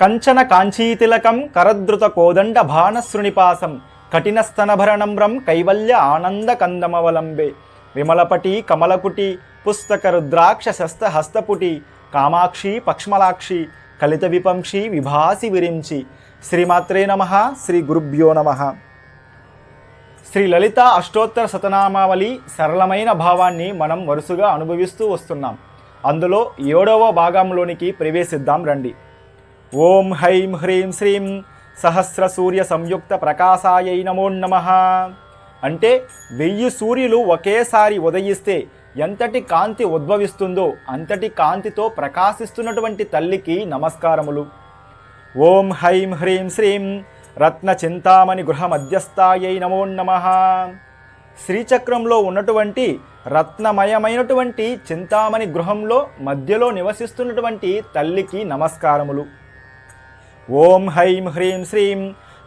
కంచన కాంచీతిలకం కరద్రుత కోదండ భానశ్రునిపాసం కఠినస్తనభరణమ్రం కైవల్య ఆనంద కందమవలంబే విమలపటి కమలకుటి పుస్తక రుద్రాక్ష శస్త హస్తపుటి కామాక్షి పక్ష్మలాక్షి కలిత విపంక్షి విభాసి విరించి. శ్రీమాత్రే నమః. శ్రీ గురుభ్యో నమః. శ్రీ లలిత అష్టోత్తర శతనామావళి సరళమైన భావాన్ని మనం వరుసగా అనుభవిస్తూ వస్తున్నాం. అందులో 7వ భాగంలోనికి ప్రవేశిద్దాం రండి. ఓం హైం హ్రీం శ్రీం సహస్ర సూర్య సంయుక్త ప్రకాశాయై నమో నమః. అంటే 1000 సూర్యులు ఒకేసారి ఉదయిస్తే ఎంతటి కాంతి ఉద్భవిస్తుందో అంతటి కాంతితో ప్రకాశిస్తున్నటువంటి తల్లికి నమస్కారములు. ఓం హైం హ్రీం శ్రీం రత్న చింతామణి గృహ మధ్యస్థాయై నమో నమః. శ్రీచక్రంలో ఉన్నటువంటి రత్నమయమైనటువంటి చింతామణి గృహంలో మధ్యలో నివసిస్తున్నటువంటి తల్లికి నమస్కారములు. ఓం హైం హ్రీం శ్రీం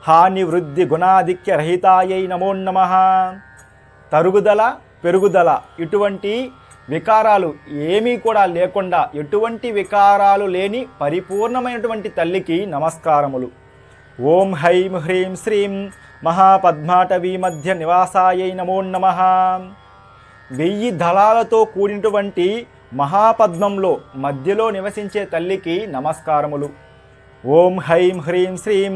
హాని వృద్ధి గుణాధిక్య రహితాయై నమో నమః. తరుగుదల పెరుగుదల ఇటువంటి వికారాలు ఏమీ కూడా లేకుండా ఎటువంటి వికారాలు లేని పరిపూర్ణమైనటువంటి తల్లికి నమస్కారములు. ఓం హైం హ్రీం శ్రీం మహాపద్మాటవీ మధ్య నివాసాయై నమో నమః. 1000 దళాలతో కూడినటువంటి మహాపద్మంలో మధ్యలో నివసించే తల్లికి నమస్కారములు. ఓం హైం హ్రీం శ్రీం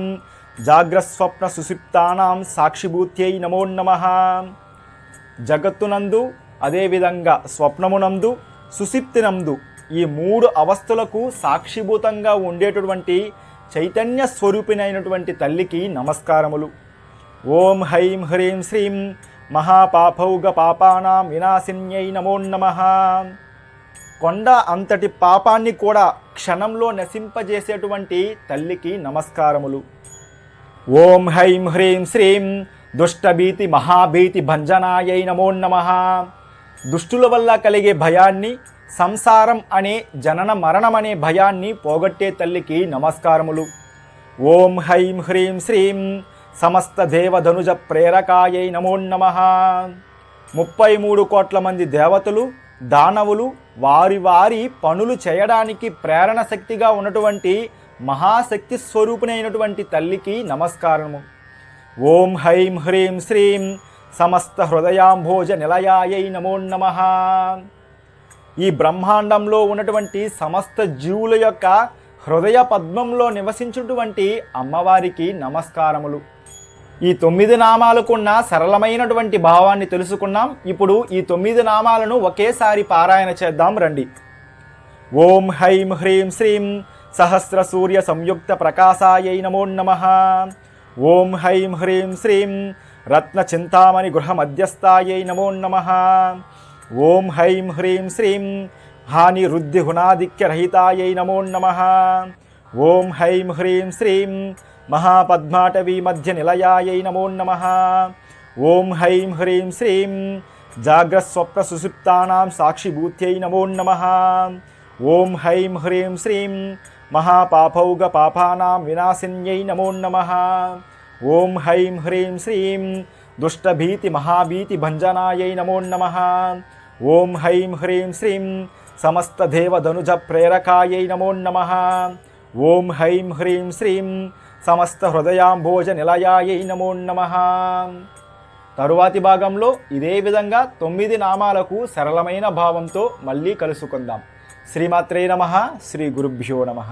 జాగ్రస్వప్న సుషుప్తానాం సాక్షిభూత్యై నమో నమః. జగత్తునందు అదేవిధంగా స్వప్నమునందు సుషుప్తినందు ఈ 3 అవస్థలకు సాక్షిభూతంగా ఉండేటటువంటి చైతన్య స్వరూపిణైనటువంటి తల్లికి నమస్కారములు. ఓం హైం హ్రీం శ్రీం మహాపాపౌగ పాపానాం వినాశిన్యై నమో నమః. కొండ అంతటి పాపాన్ని కూడా క్షణంలో నశింపజేసేటువంటి తల్లికి నమస్కారములు. ఓం హైం హ్రీం శ్రీం దుష్టభీతి మహాభీతి భంజనాయై నమో నమః. దుష్టుల వల్ల కలిగే భయాన్ని, సంసారం అనే జనన మరణం అనే భయాన్ని పోగొట్టే తల్లికి నమస్కారములు. ఓం హైం హ్రీం శ్రీం సమస్త దేవధనుజ ప్రేరకాయై నమో నమః. 33 కోట్ల మంది దేవతలు, దానవులు వారి వారి పనులు చేయడానికి ప్రేరణ శక్తిగా ఉన్నటువంటి మహాశక్తి స్వరూపిణైనటువంటి తల్లికి నమస్కారము. ఓం హైం హ్రీం శ్రీం సమస్త హృదయాంభోజ నిలయాయై నమో నమః. ఈ బ్రహ్మాండంలో ఉన్నటువంటి సమస్త జీవుల యొక్క హృదయ పద్మంలో నివసించున్నటువంటి అమ్మవారికి నమస్కారములు. ఈ 9 నామాలకున్న సరళమైనటువంటి భావాన్ని తెలుసుకున్నాం. ఇప్పుడు ఈ 9 నామాలను ఒకేసారి పారాయణ చేద్దాం రండి. ఓం హైం హ్రీం శ్రీం సహస్ర సూర్య సంయుక్త ప్రకాశాయై నమో నమః. ఓం హైం హ్రీం శ్రీం రత్న చింతామణి గృహ మధ్యస్థాయై నమో నమః. ఓం హైం హ్రీం శ్రీం హాని వృద్ధి గుణాధిక్య రహితాయై నమో నమః. ఓం హైం హ్రీం శ్రీం మహాపద్మాటవీ మధ్య నిలయాయై నమో నమః. ఓం హైం హ్రీం శ్రీం జాగ్రస్వప్న సుషుప్తానాం సాక్షిభూత్యై నమో నమః. ఓం హైం హ్రీం శ్రీం మహాపాపౌగ పాపానాం వినాశిన్యై నమో నమః. ఓం హైం హ్రీం శ్రీం దుష్టభీతి మహాభీతి భంజనాయై నమో నమః. ఓం హైం హ్రీం శ్రీం సమస్త దేవధనుజ ప్రేరకాయై నమో నమః. ఓం హైం హ్రీం శ్రీం సమస్త హృదయాంభోజ నిలయాయై నమో నమః. తరువాతి భాగంలో ఇదే విధంగా 9 నామాలకు సరళమైన భావంతో మళ్ళీ కలుసుకుందాం. శ్రీమాత్రే నమః. శ్రీ గురుభ్యో నమః.